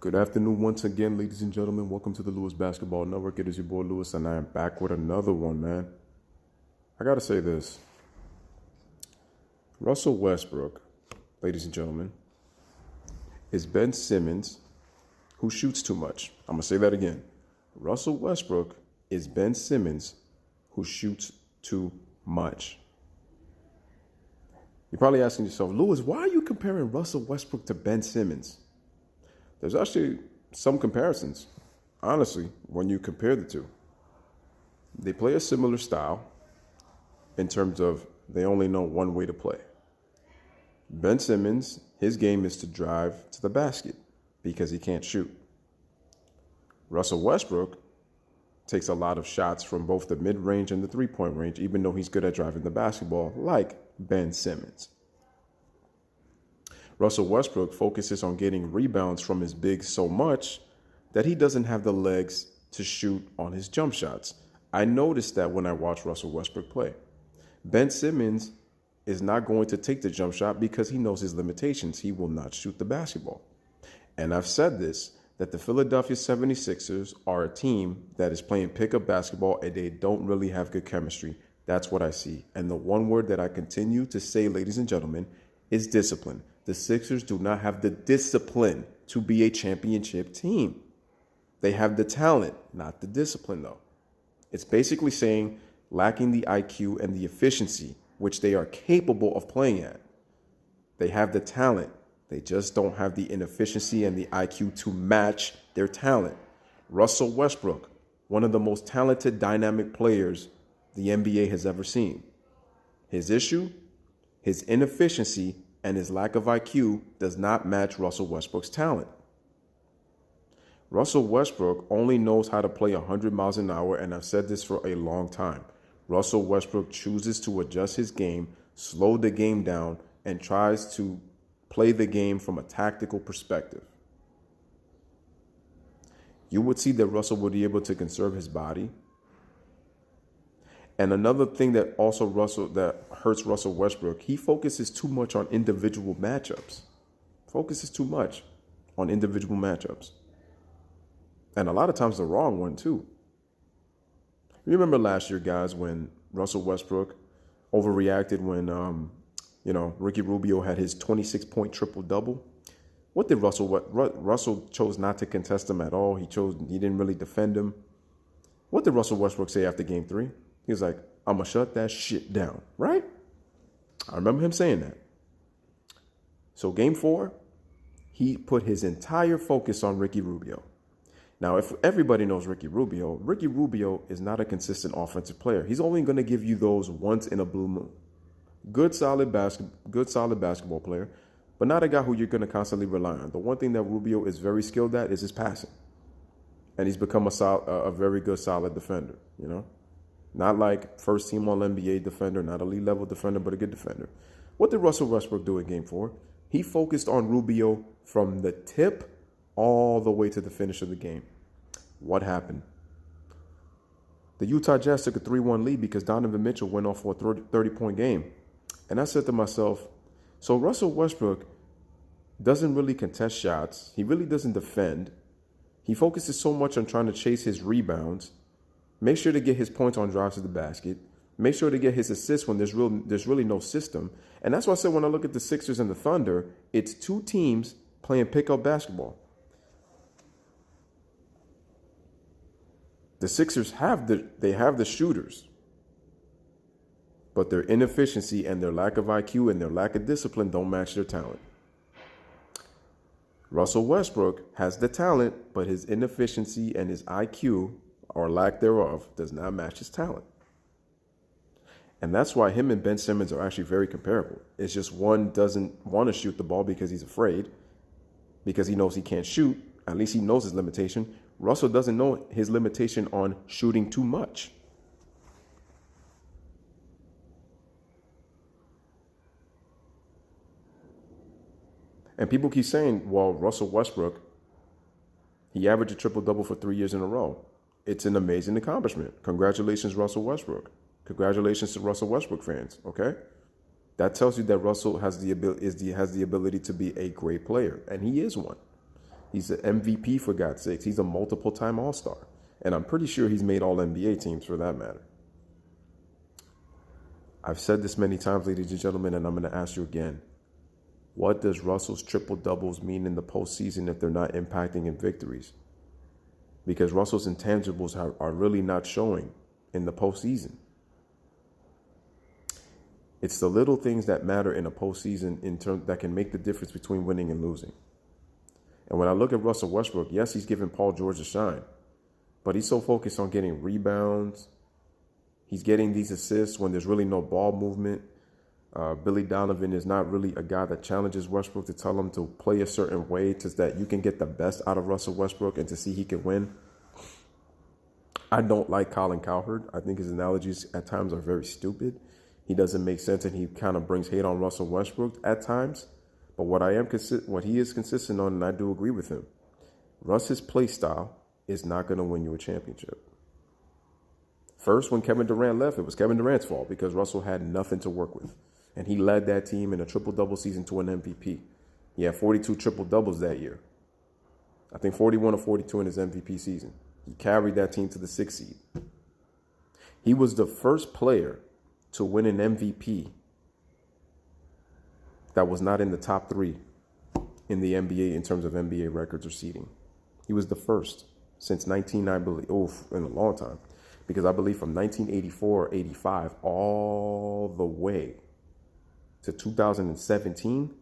Good afternoon once again, ladies and gentlemen. Welcome to the Lewis Basketball Network. It is your boy Lewis, and I am back with another one, man. I gotta say this. Russell Westbrook, ladies and gentlemen, is Ben Simmons who shoots too much. I'm gonna say that again. Russell Westbrook is Ben Simmons who shoots too much. You're probably asking yourself, Lewis, why are you comparing Russell Westbrook to Ben Simmons? There's actually some comparisons, honestly, when you compare the two. They play a similar style in terms of they only know one way to play. Ben Simmons, his game is to drive to the basket because he can't shoot. Russell Westbrook takes a lot of shots from both the mid-range and the three-point range, even though he's good at driving the basketball, like Ben Simmons. Russell Westbrook focuses on getting rebounds from his bigs so much that he doesn't have the legs to shoot on his jump shots. I noticed that when I watch Russell Westbrook play. Ben Simmons is not going to take the jump shot because he knows his limitations. He will not shoot the basketball. And I've said this, that the Philadelphia 76ers are a team that is playing pickup basketball and they don't really have good chemistry. That's what I see. And the one word that I continue to say, ladies and gentlemen, is discipline. The Sixers do not have the discipline to be a championship team. They have the talent, not the discipline, though. It's basically saying lacking the IQ and the efficiency, which they are capable of playing at. They have the talent. They just don't have the inefficiency and the IQ to match their talent. Russell Westbrook, one of the most talented, dynamic players the NBA has ever seen. His issue, his inefficiency, and his lack of IQ does not match Russell Westbrook's talent. Russell Westbrook only knows how to play 100 miles an hour, and I've said this for a long time. Russell Westbrook chooses to adjust his game, slow the game down, and tries to play the game from a tactical perspective. You would see that Russell would be able to conserve his body. And another thing that hurts Russell Westbrook, he focuses too much on individual matchups. Focuses too much on individual matchups. And a lot of times the wrong one too. You remember last year, guys, when Russell Westbrook overreacted when Ricky Rubio had his 26-point triple-double? What did Russell chose not to contest him at all. He didn't really defend him. What did Russell Westbrook say after game 3? He was like, I'm going to shut that shit down, right? I remember him saying that. So game 4, he put his entire focus on Ricky Rubio. Now, if everybody knows Ricky Rubio is not a consistent offensive player. He's only going to give you those once in a blue moon. Good solid basketball player, but not a guy who you're going to constantly rely on. The one thing that Rubio is very skilled at is his passing. And he's become a very good, solid defender, Not like first team All-NBA defender, not elite level defender, but a good defender. What did Russell Westbrook do in game 4? He focused on Rubio from the tip all the way to the finish of the game. What happened? The Utah Jazz took a 3-1 lead because Donovan Mitchell went off for a 30-point game. And I said to myself, so Russell Westbrook doesn't really contest shots. He really doesn't defend. He focuses so much on trying to chase his rebounds. Make sure to get his points on drives to the basket. Make sure to get his assists when there's really no system. And that's why I said when I look at the Sixers and the Thunder, it's two teams playing pickup basketball. The Sixers have the shooters, but their inefficiency and their lack of IQ and their lack of discipline don't match their talent. Russell Westbrook has the talent, but his inefficiency and his IQ, or lack thereof, does not match his talent. And that's why him and Ben Simmons are actually very comparable. It's just one doesn't want to shoot the ball because he's afraid, because he knows he can't shoot. At least he knows his limitation. Russell doesn't know his limitation on shooting too much. And people keep saying, well, Russell Westbrook, he averaged a triple-double for 3 years in a row. It's an amazing accomplishment. Congratulations, Russell Westbrook. Congratulations to Russell Westbrook fans, okay? That tells you that Russell has the ability to be a great player, and he is one. He's an MVP, for God's sakes. He's a multiple-time All-Star. And I'm pretty sure he's made All-NBA teams, for that matter. I've said this many times, ladies and gentlemen, and I'm going to ask you again. What does Russell's triple-doubles mean in the postseason if they're not impacting in victories? Because Russell's intangibles are really not showing in the postseason. It's the little things that matter in a postseason that can make the difference between winning and losing. And when I look at Russell Westbrook, yes, he's giving Paul George a shine, but he's so focused on getting rebounds. He's getting these assists when there's really no ball movement. Billy Donovan is not really a guy that challenges Westbrook to tell him to play a certain way so that you can get the best out of Russell Westbrook and to see he can win. I don't like Colin Cowherd. I think his analogies at times are very stupid. He doesn't make sense, and he kind of brings hate on Russell Westbrook at times. But what he is consistent on, and I do agree with him, Russ's play style is not going to win you a championship. First, when Kevin Durant left, it was Kevin Durant's fault because Russell had nothing to work with. And he led that team in a triple-double season to an MVP. He had 42 triple-doubles that year. I think 41 or 42 in his MVP season. He carried that team to the 6th seed. He was the first player to win an MVP that was not in the top 3 in the NBA in terms of NBA records or seeding. He was the first since 1990, I believe, in a long time. Because I believe from 1984 or 85 all the way to 2017,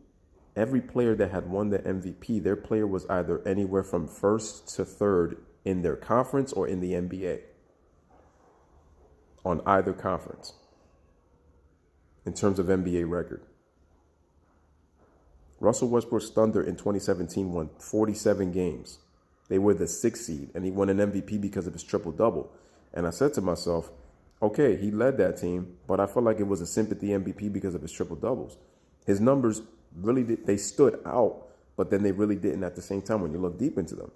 every player that had won the MVP, their player was either anywhere from 1st to 3rd in their conference or in the NBA. On either conference. In terms of NBA record. Russell Westbrook's Thunder in 2017 won 47 games. They were the 6th seed, and he won an MVP because of his triple-double. And I said to myself, okay, he led that team, but I felt like it was a sympathy MVP because of his triple-doubles. His numbers really they stood out, but then they really didn't at the same time when you look deep into them.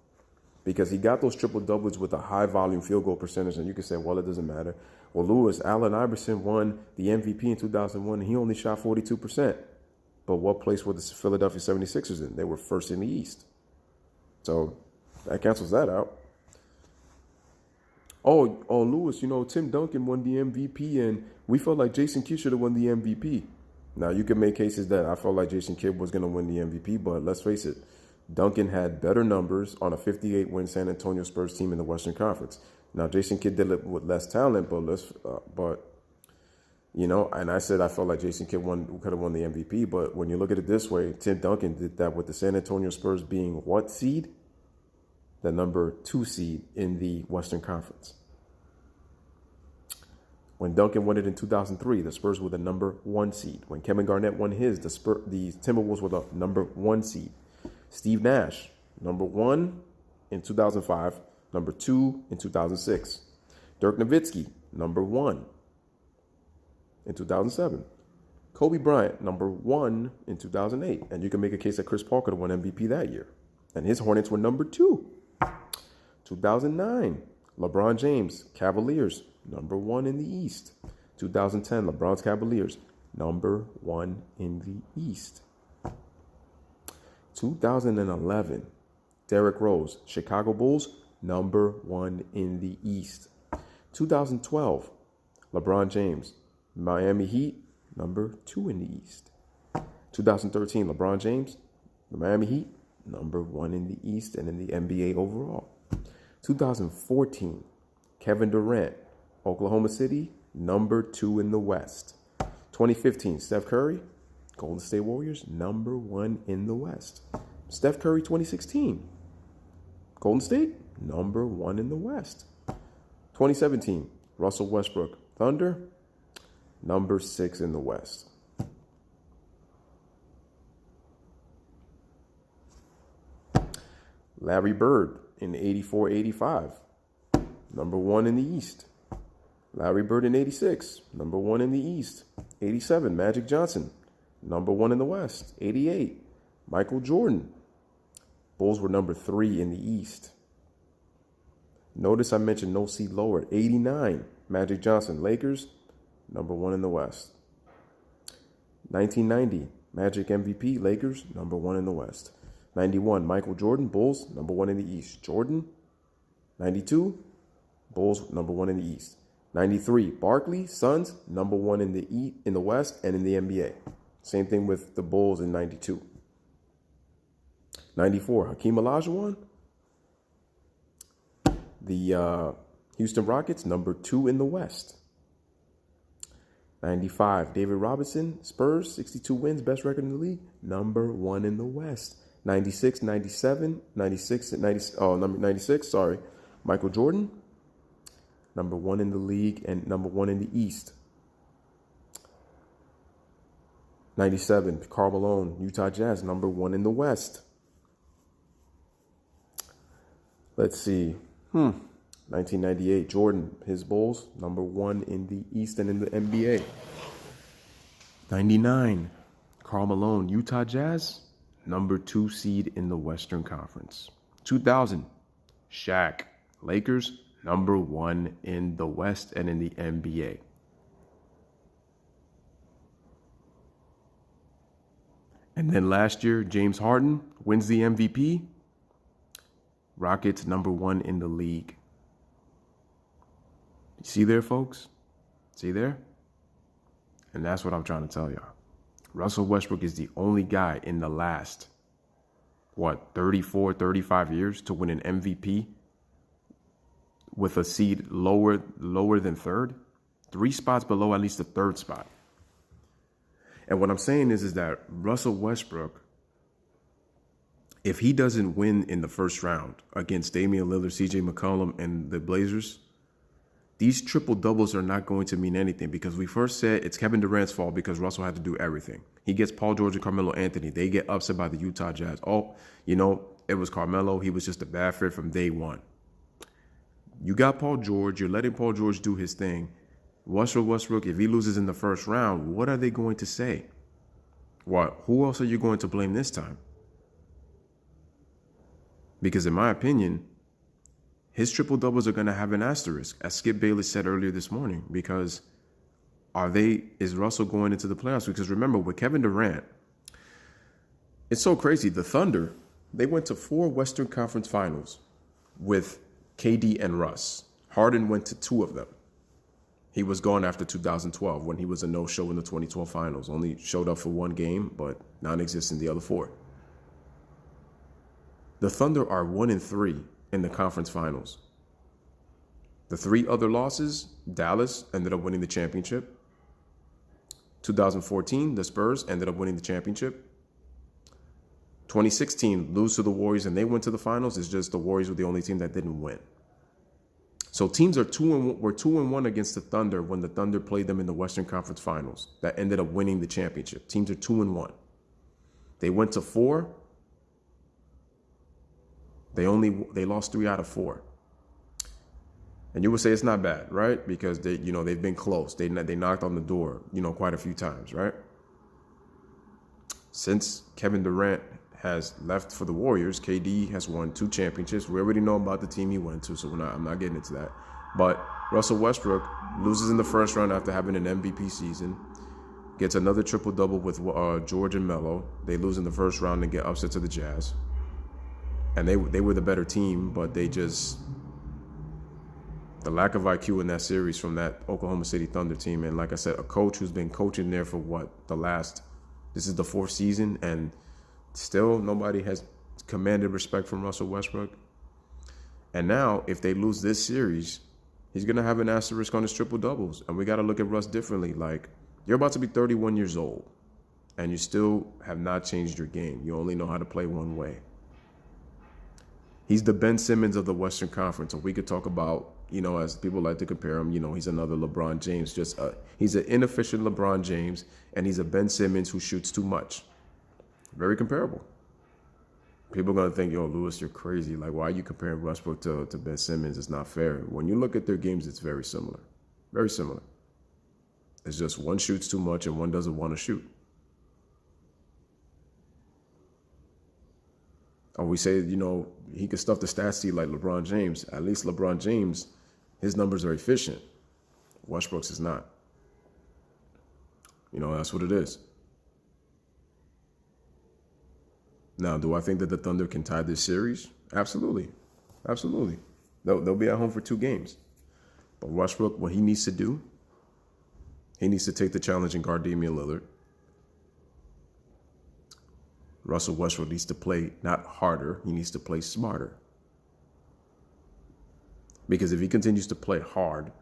Because he got those triple-doubles with a high-volume field goal percentage, and you can say, well, it doesn't matter. Well, Allen Iverson won the MVP in 2001, and he only shot 42%. But what place were the Philadelphia 76ers in? They were first in the East. So that cancels that out. Oh, Lewis, Tim Duncan won the MVP, and we felt like Jason Kidd should have won the MVP. Now, you can make cases that I felt like Jason Kidd was going to win the MVP, but let's face it, Duncan had better numbers on a 58-win San Antonio Spurs team in the Western Conference. Now, Jason Kidd did it with less talent, and I said I felt like Jason Kidd could have won the MVP, but when you look at it this way, Tim Duncan did that with the San Antonio Spurs being what seed? The number 2 seed in the Western Conference. When Duncan won it in 2003, the Spurs were the number 1 seed. When Kevin Garnett won his, the Timberwolves were the number 1 seed. Steve Nash, number 1 in 2005, number 2 in 2006. Dirk Nowitzki, number 1 in 2007. Kobe Bryant, number 1 in 2008. And you can make a case that Chris Paul could have won MVP that year. And his Hornets were number 2. 2009, LeBron James, Cavaliers, number 1 in the East. 2010, LeBron's Cavaliers, number 1 in the East. 2011, Derrick Rose, Chicago Bulls, number 1 in the East. 2012, LeBron James, Miami Heat, number 2 in the East. 2013, LeBron James, the Miami Heat, number 1 in the East and in the NBA overall. 2014, Kevin Durant, Oklahoma City, number 2 in the West. 2015, Steph Curry, Golden State Warriors, number 1 in the West. Steph Curry, 2016, Golden State, number 1 in the West. 2017, Russell Westbrook, Thunder, number 6 in the West. Larry Bird in 84-85, number 1 in the East. Larry Bird in 86, number 1 in the East. 87, Magic Johnson, number 1 in the West. 88, Michael Jordan. Bulls were number 3 in the East. Notice I mentioned no seed lower. 89, Magic Johnson, Lakers, number 1 in the West. 1990, Magic MVP, Lakers, number 1 in the West. 91, Michael Jordan, Bulls, number 1 in the East. Jordan, 92, Bulls, number 1 in the East. 93, Barkley, Suns, number 1 in the West and in the NBA. Same thing with the Bulls in 92. 94, Hakeem Olajuwon, the Houston Rockets, number 2 in the West. 95, David Robinson, Spurs, 62 wins, best record in the league, number 1 in the West. 96, 97, 96, 90, number 96, sorry, Michael Jordan, number 1 in the league and number 1 in the East. 97, Karl Malone, Utah Jazz, number 1 in the West. Let's see. 1998, Jordan, his Bulls, number 1 in the East and in the NBA. 99, Karl Malone, Utah Jazz, number 2 seed in the Western Conference. 2000, Shaq, Lakers, number 1 in the West and in the NBA. And then last year, James Harden wins the MVP. Rockets, number 1 in the league. See there, folks? See there? And that's what I'm trying to tell y'all. Russell Westbrook is the only guy in the last, 34, 35 years to win an MVP with a seed lower than third, 3 spots below at least the third spot. And what I'm saying is that Russell Westbrook, if he doesn't win in the first round against Damian Lillard, CJ McCollum, and the Blazers, these triple doubles are not going to mean anything, because we first said it's Kevin Durant's fault because Russell had to do everything. He gets Paul George and Carmelo Anthony. They get upset by the Utah Jazz. Oh, it was Carmelo. He was just a bad fit from day one. You got Paul George. You're letting Paul George do his thing. Russell Westbrook, if he loses in the first round, what are they going to say? What? Who else are you going to blame this time? Because in my opinion, his triple doubles are going to have an asterisk, as Skip Bayless said earlier this morning, because is Russell going into the playoffs? Because remember, with Kevin Durant, it's so crazy. The Thunder, they went to 4 Western Conference Finals with KD and Russ. Harden went to 2 of them. He was gone after 2012 when he was a no-show in the 2012 Finals. Only showed up for 1 game, but non-existent the other 4. The Thunder are 1-3 in the conference finals. The 3 other losses, Dallas ended up winning the championship. 2014, the Spurs ended up winning the championship. 2016, lose to the Warriors and they went to the finals. It's just the Warriors were the only team that didn't win. So teams were 2-1 against the Thunder when the Thunder played them in the Western Conference Finals. That ended up winning the championship. Teams are 2-1. They went to 4. They lost 3 out of 4. And you would say it's not bad, right? Because they've been close. They knocked on the door, quite a few times, right? Since Kevin Durant has left for the Warriors, KD has won 2 championships. We already know about the team he went to, so I'm not getting into that. But Russell Westbrook loses in the first round after having an MVP season, gets another triple-double with George and Melo. They lose in the first round and get upset to the Jazz. And they were the better team, but the lack of IQ in that series from that Oklahoma City Thunder team. And like I said, a coach who's been coaching there for this is the 4th season, and still nobody has commanded respect from Russell Westbrook. And now, if they lose this series, he's going to have an asterisk on his triple doubles. And we got to look at Russ differently. Like, you're about to be 31 years old, and you still have not changed your game. You only know how to play one way. He's the Ben Simmons of the Western Conference. So we could talk about, as people like to compare him, he's another LeBron James. He's an inefficient LeBron James, and he's a Ben Simmons who shoots too much. Very comparable. People are going to think, yo, Lewis, you're crazy. Like, why are you comparing Westbrook to Ben Simmons? It's not fair. When you look at their games, it's very similar. Very similar. It's just one shoots too much and one doesn't want to shoot. Or we say, he could stuff the stat sheet like LeBron James. At least LeBron James, his numbers are efficient. Westbrook's is not. That's what it is. Now, do I think that the Thunder can tie this series? Absolutely. Absolutely. They'll be at home for 2 games. But Westbrook, what he needs to do, he needs to take the challenge and guard Damian Lillard. Russell Westbrook needs to play not harder, he needs to play smarter. Because if he continues to play hard,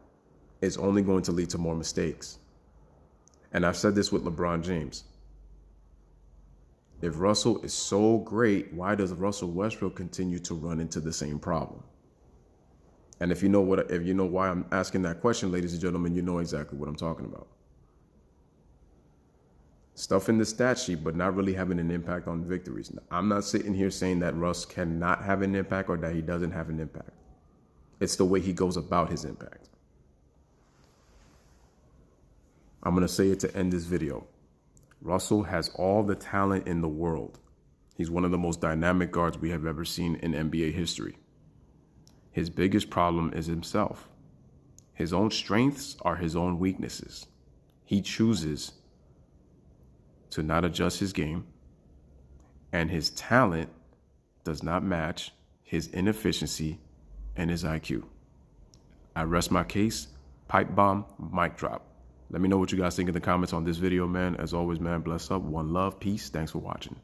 it's only going to lead to more mistakes. And I've said this with LeBron James. If Russell is so great, why does Russell Westbrook continue to run into the same problem? And if you know why I'm asking that question, ladies and gentlemen, you know exactly what I'm talking about. Stuff in the stat sheet, but not really having an impact on victories. I'm not sitting here saying that Russ cannot have an impact or that he doesn't have an impact. It's the way he goes about his impact. I'm going to say it to end this video. Russell has all the talent in the world. He's one of the most dynamic guards we have ever seen in NBA history. His biggest problem is himself. His own strengths are his own weaknesses. He chooses to not adjust his game, and his talent does not match his inefficiency and his IQ. I rest my case. Pipe bomb, mic drop. Let me know what you guys think in the comments on this video, man. As always, man, bless up. One love, peace. Thanks for watching.